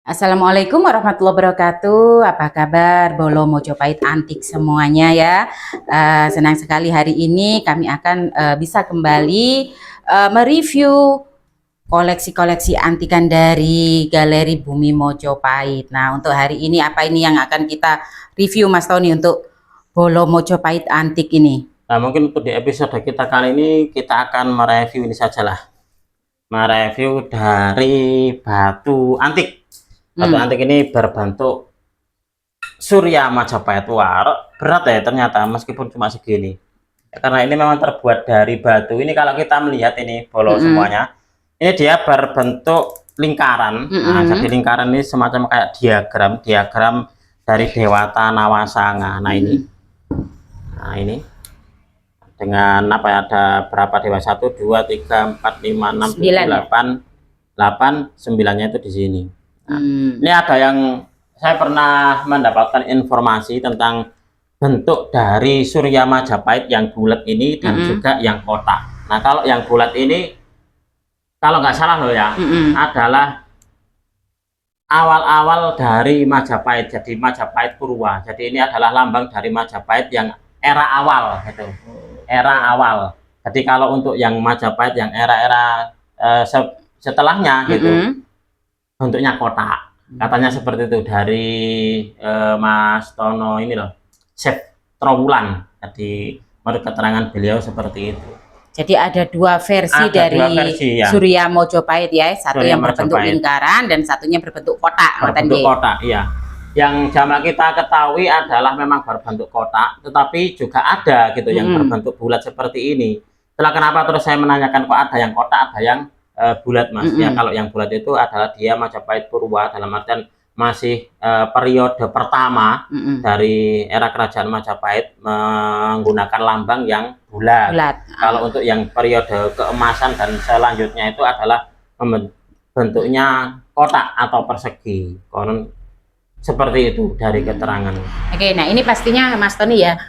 Assalamualaikum warahmatullahi wabarakatuh. Apa kabar Bolo Mojopahit antik semuanya ya? Senang sekali hari ini kami akan bisa kembali mereview koleksi-koleksi antikan dari Galeri Bumi Mojopahit. Nah, untuk hari ini apa ini yang akan kita review Mas Tony untuk Bolo Mojopahit antik ini? Nah, mungkin untuk di episode kita kali ini kita akan mereview ini sajalah. Mereview dari batu antik. Batu antik ini berbentuk Surya Majapahit. Wah, berat ya ternyata meskipun cuma segini. Karena ini memang terbuat dari batu. Ini kalau kita melihat ini bolo semuanya, ini dia berbentuk lingkaran. Nah, jadi lingkaran ini semacam kayak diagram dari Dewata Nawasanga. Nah, ini dengan apa ya, ada berapa dewa? 1 2 3 4 5 6 7 8 9-nya itu di sini. Nah, ini ada yang saya pernah mendapatkan informasi tentang bentuk dari Surya Majapahit yang bulat ini dan juga yang kotak. Nah, kalau yang bulat ini kalau nggak salah loh ya, adalah awal-awal dari Majapahit. Jadi Majapahit Purwa. Jadi ini adalah lambang dari Majapahit yang era awal gitu. Era awal. Jadi kalau untuk yang Majapahit yang era-era setelahnya gitu, bentuknya kotak. Katanya seperti itu dari Mas Tono ini loh, Chef Trowulan. Jadi menurut keterangan beliau seperti itu. Jadi ada dua versi ya. Surya Mojopahit ya, satu Surya yang berbentuk lingkaran dan satunya berbentuk kotak. Berbentuk kotak, iya. Yang jamak kita ketahui adalah memang berbentuk kotak, tetapi juga ada gitu yang berbentuk bulat seperti ini. Setelah kenapa terus saya menanyakan kok ada yang kotak, ada yang bulat, Mas. Ya, kalau yang bulat itu adalah dia Majapahit Purwa, dalam artian masih periode pertama dari era kerajaan Majapahit menggunakan lambang yang bulat. Kalau untuk yang periode keemasan dan selanjutnya itu adalah bentuknya kotak atau persegi. Konon seperti itu dari keterangan. Oke, nah ini pastinya Mas Tony ya,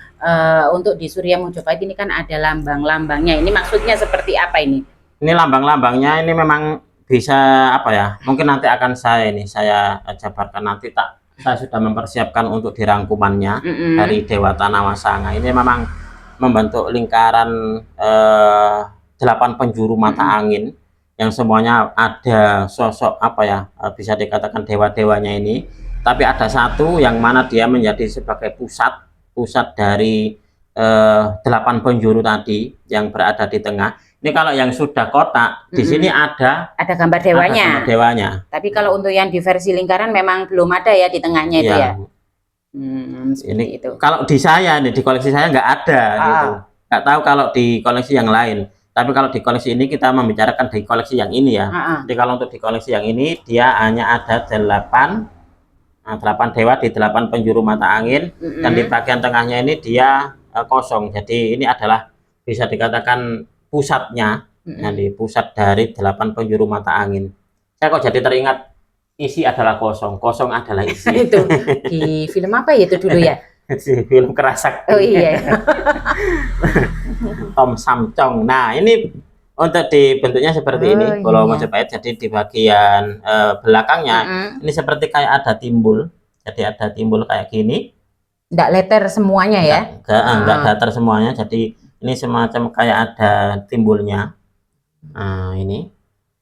untuk di Surya Mojopahit ini kan ada lambang-lambangnya. Ini maksudnya seperti apa ini? Ini lambang-lambangnya ini memang bisa apa ya? Mungkin nanti akan saya jabarkan nanti saya sudah mempersiapkan untuk dirangkumannya dari Dewata Nawasanga. Ini memang membentuk lingkaran 8 penjuru mata angin yang semuanya ada sosok apa ya? Bisa dikatakan dewa-dewanya ini. Tapi ada satu yang mana dia menjadi sebagai pusat dari 8 penjuru tadi yang berada di tengah. Ini kalau yang sudah kotak, di sini ada gambar dewanya. Ada gambar dewanya. Tapi kalau untuk yang di versi lingkaran memang belum ada ya di tengahnya itu ya. Ini itu. Kalau di saya nih, di koleksi saya nggak ada gitu. Nggak tahu kalau di koleksi yang lain. Tapi kalau di koleksi ini kita membicarakan di koleksi yang ini ya. Jadi kalau untuk di koleksi yang ini dia hanya ada 8 dewa di 8 penjuru mata angin, dan di bagian tengahnya ini dia kosong. Jadi ini adalah bisa dikatakan pusatnya, di pusat dari 8 penjuru mata angin. Saya kok jadi teringat isi adalah kosong, kosong adalah isi. Itu di film apa ya itu dulu ya? Di film Kerasak. Oh iya. Tom Samcong. Nah, ini untuk dibentuknya seperti ini, Bolo Majapahit. Jadi di bagian belakangnya ini seperti kayak ada timbul. Jadi ada timbul kayak gini. Enggak letter semuanya ya? Enggak datar semuanya. Jadi ini semacam kayak ada timbulnya. Nah, ini.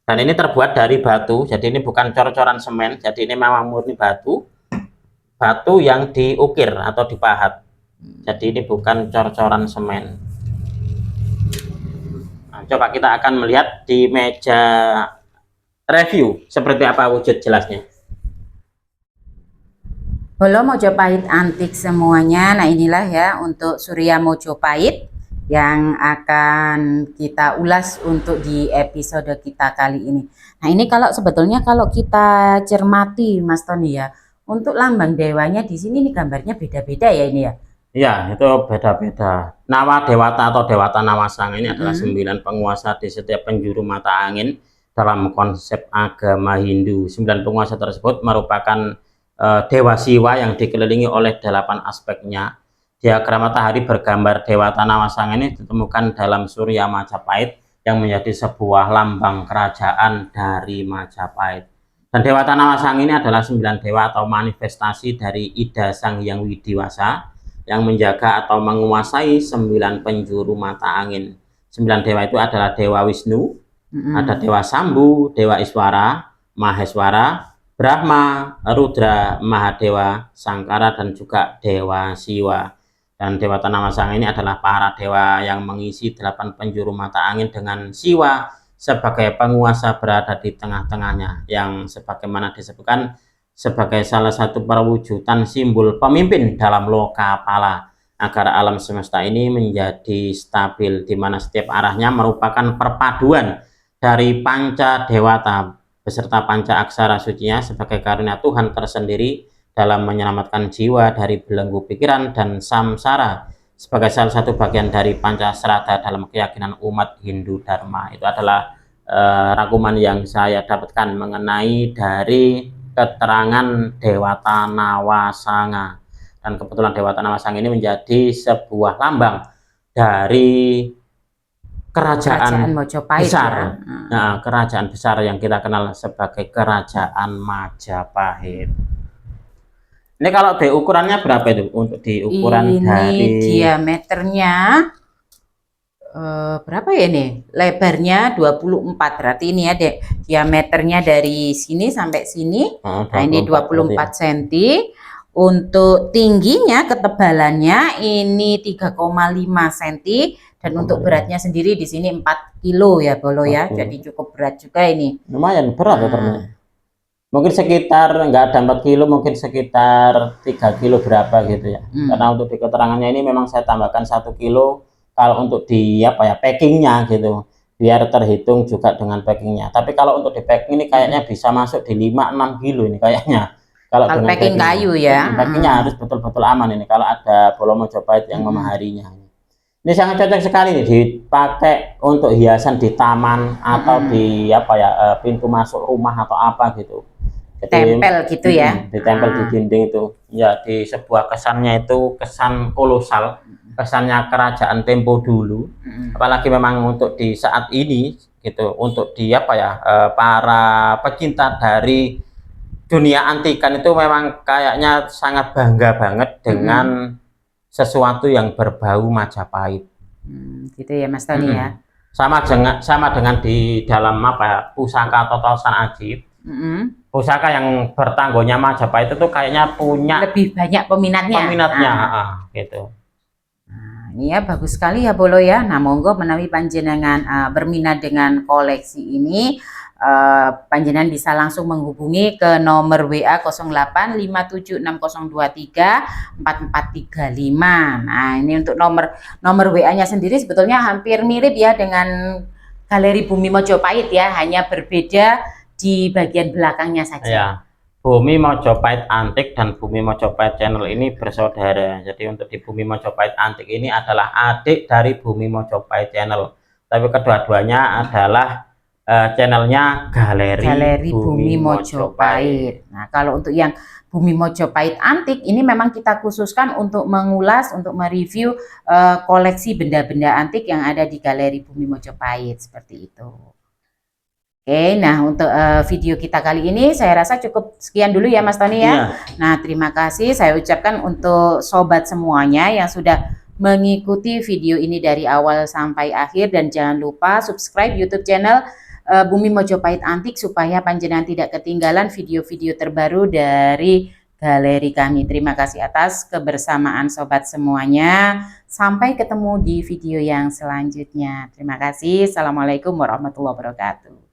Dan ini terbuat dari batu. Jadi ini bukan cor-coran semen. Jadi ini memang murni batu. Batu yang diukir atau dipahat. Jadi ini bukan cor-coran semen. Coba kita akan melihat di meja review seperti apa wujud jelasnya. Bolo Mojopahit antik semuanya. Nah, inilah ya untuk Surya Mojopahit yang akan kita ulas untuk di episode kita kali ini. Nah, ini kalau sebetulnya kalau kita cermati Mas Tony ya, untuk lambang dewanya di sini nih gambarnya beda-beda ya ini ya. Ya, itu beda-beda. Nawa Dewata atau Dewata Nawasanga ini adalah 9 penguasa di setiap penjuru mata angin dalam konsep agama Hindu. 9 penguasa tersebut merupakan Dewa Siwa yang dikelilingi oleh 8 aspeknya. Diagram matahari bergambar Dewata Nawasanga ini ditemukan dalam Surya Majapahit yang menjadi sebuah lambang kerajaan dari Majapahit. Dan Dewa Tanawasang ini adalah 9 dewa atau manifestasi dari Ida Sang Hyang Widiwasa yang menjaga atau menguasai 9 penjuru mata angin. 9 dewa itu adalah Dewa Wisnu, ada Dewa Sambu, Dewa Iswara, Maheswara, Brahma, Rudra, Mahadewa, Sangkara, dan juga Dewa Siwa. Dan Dewa Tanawasang ini adalah para dewa yang mengisi 8 penjuru mata angin dengan Siwa sebagai penguasa berada di tengah-tengahnya, yang sebagaimana disebutkan sebagai salah satu perwujudan simbol pemimpin dalam lokapala agar alam semesta ini menjadi stabil, di mana setiap arahnya merupakan perpaduan dari panca dewata beserta panca aksara sucinya sebagai karunia Tuhan tersendiri dalam menyelamatkan jiwa dari belenggu pikiran dan samsara sebagai salah satu bagian dari Pancasrada dalam keyakinan umat Hindu Dharma. Itu adalah rangkuman yang saya dapatkan mengenai dari keterangan Dewa Tanawasanga. Dan kebetulan Dewa Tanawasanga ini menjadi sebuah lambang dari kerajaan Mojopahit besar, ya. Nah, kerajaan besar yang kita kenal sebagai Kerajaan Majapahit. Ini kalau ukurannya berapa itu untuk di ukuran ini dari diameternya berapa ya ini? Lebarnya 24, berarti ini ya dek, diameternya dari sini sampai sini. Nah, ini 24 cm. Untuk tingginya, ketebalannya ini 3,5 cm, dan untuk beratnya sendiri di sini 4 kilo ya Bolo ya. Jadi cukup berat juga ini. Lumayan berat ya ternyata. Mungkin sekitar nggak ada 4 kilo, mungkin sekitar 3 kilo berapa gitu ya. Karena untuk di keterangannya ini memang saya tambahkan 1 kilo kalau untuk di apa ya, packingnya gitu, biar terhitung juga dengan packingnya. Tapi kalau untuk di packing ini kayaknya bisa masuk di 5-6 kilo ini kayaknya. Kalau dengan packing kayu ya. Packingnya harus betul-betul aman ini kalau ada Bolo Mojopahit yang memaharinya. Ini sangat cocok sekali nih dipakai untuk hiasan di taman atau di apa ya, pintu masuk rumah atau apa gitu. Jadi, tempel gitu ya. Ditempel di dinding itu. Ya, di sebuah kesannya itu kesan kolosal, kesannya kerajaan tempo dulu. Apalagi memang untuk di saat ini gitu, untuk di apa ya, para pecinta dari dunia antikan itu memang kayaknya sangat bangga banget dengan sesuatu yang berbau Majapahit. Gitu ya Mas Tony ya. Sama dengan di dalam apa ya, pusaka Totosan Ajib. Pusaka yang bertanggonya Majapahit itu kayaknya punya lebih banyak peminatnya. Gitu. Nah, ini ya bagus sekali ya Bolo ya. Nah, monggo menawi panjenengan berminat dengan koleksi ini, panjenengan bisa langsung menghubungi ke nomor WA 085760234435. Nah, ini untuk nomor WA-nya sendiri sebetulnya hampir mirip ya dengan Galeri Bumi Mojopahit ya, hanya berbeda di bagian belakangnya saja. Ya, Bumi Mojopahit Antik dan Bumi Mojopahit Channel ini bersaudara. Jadi untuk di Bumi Mojopahit Antik ini adalah adik dari Bumi Mojopahit Channel. Tapi kedua-duanya adalah channelnya Galeri Bumi Mojopahit. Nah, kalau untuk yang Bumi Mojopahit Antik ini memang kita khususkan untuk mengulas, untuk mereview koleksi benda-benda antik yang ada di Galeri Bumi Mojopahit seperti itu. Oke, nah untuk video kita kali ini saya rasa cukup sekian dulu ya Mas Tony ya. Nah, terima kasih saya ucapkan untuk sobat semuanya yang sudah mengikuti video ini dari awal sampai akhir, dan jangan lupa subscribe YouTube channel Bumi Mojopahit Antik supaya panjenengan tidak ketinggalan video-video terbaru dari galeri kami. Terima kasih atas kebersamaan sobat semuanya. Sampai ketemu di video yang selanjutnya. Terima kasih. Assalamualaikum warahmatullahi wabarakatuh.